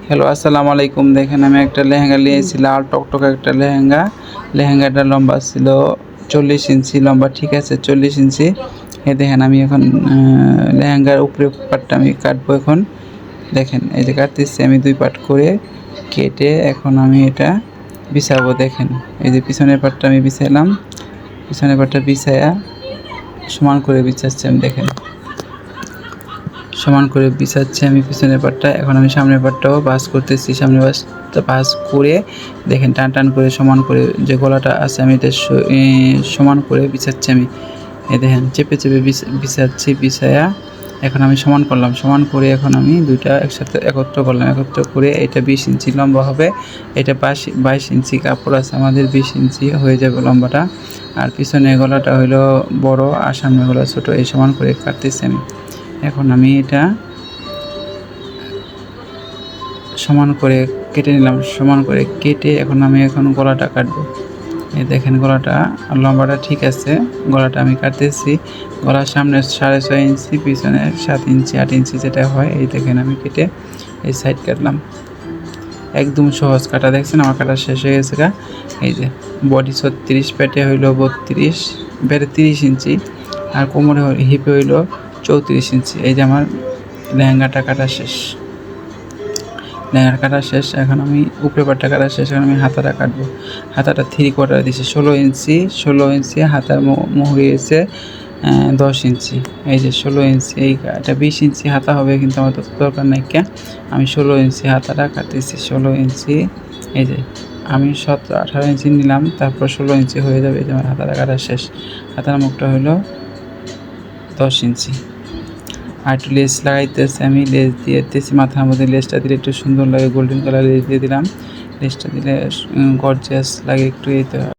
Hello, আসসালামু আলাইকুম। দেখেন আমি একটা লেহেঙ্গা নিয়েছি, লাল টকটকে একটা লেহেঙ্গা। লেহেঙ্গাটার লম্বা ছিল 40 ইঞ্চি লম্বা, ঠিক আছে? 40 ইঞ্চি। দেখেন আমি এখন লেহেঙ্গার উপরের পাটটা আমি কাটবো এখন। দেখেন এই যে কাটতেছি আমি 2 পাট করে কেটে এখন আমি এটা বিছাবো। দেখেন এই যে পিছনের পাটটা আমি বিছাইলাম। পিছনের পাটটা বিছাইয়া সমান করে বিছাচ্ছি আমি। দেখেন সমান করে বিছাচ্ছি আমি পিছনের পাটটা। এখন আমি সামনের পাটটাও ভাঁজ করতেছি। সামনের পাশটা ভাঁজ করে দেখেন টান করে সমান করে যে গলাটা আছে আমি এটা সমান করে বিছাচ্ছি আমি। এই দেখেন চেপে বিছাচ্ছি। বিছায়া এখন আমি সমান করলাম। সমান করে এখন আমি 2টা একসাথে একত্র করলাম। একত্র করে এটা 20 ইঞ্চি লম্বা হবে। এটা 22 ইঞ্চি কাপড় আছে আমাদের, 20 ইঞ্চি হয়ে যাবে লম্বাটা। আর পিছনের গলাটা হইলো বড় আর সামনের গলা ছোট। এই সমান করে কাটতেছি আমি। এখন আমি এটা সমান করে কেটে নিলাম। সমান করে কেটে এখন আমি গলাটা কাটবো। এই দেখেন গলাটা লম্বাটা ঠিক আছে। গলাটা আমি কাটতেছি। গলার সামনে 6.5 ইঞ্চি, পিছনে 7 ইঞ্চি 8 ইঞ্চি যেটা হয়। এই দেখেন আমি কেটে এই সাইড কাটলাম। একদম সহজ কাটা, দেখছেন আমার কাটা শেষ হয়ে গেছে গা। এই যে বডি 36, পেটে হইলো 32, পেটে 30 ইঞ্চি আর কোমরে হিপে হইলো 34 ইঞ্চি। এই যে আমার লেহেঙ্গাটা কাটা শেষ। লেহেঙ্গার কাটা শেষ। এখন আমি উপরে পাটটা কাটা শেষ। এখন আমি হাতাটা কাটবো। হাতাটা 3/4 দিছি 16 ইঞ্চি। 16 ইঞ্চি হাতার মুহুরি হয়েছে 10 ইঞ্চি। এই যে 16 ইঞ্চি। এটা 20 ইঞ্চি হাতা হবে, কিন্তু আমার তো দরকার নাই কে। আমি 16 ইঞ্চি হাতাটা কাটতেছি। 16 ইঞ্চি। এই যে আমি 17-18 ইঞ্চি নিলাম, তারপর 16 ইঞ্চি হয়ে যাবে। এই যে আমার হাতাটা কাটা শেষ। হাতার মুখটা হইলো 10 ইঞ্চি। আর একটু লেস লাগাইতেছি আমি। লেস দিতেছি মাথার মধ্যে। লেসটা দিলে একটু সুন্দর লাগে, গোল্ডেন কালার লেস দিয়ে দিলাম। লেসটা দিলে গর্জিয়াস লাগে একটু। এই তো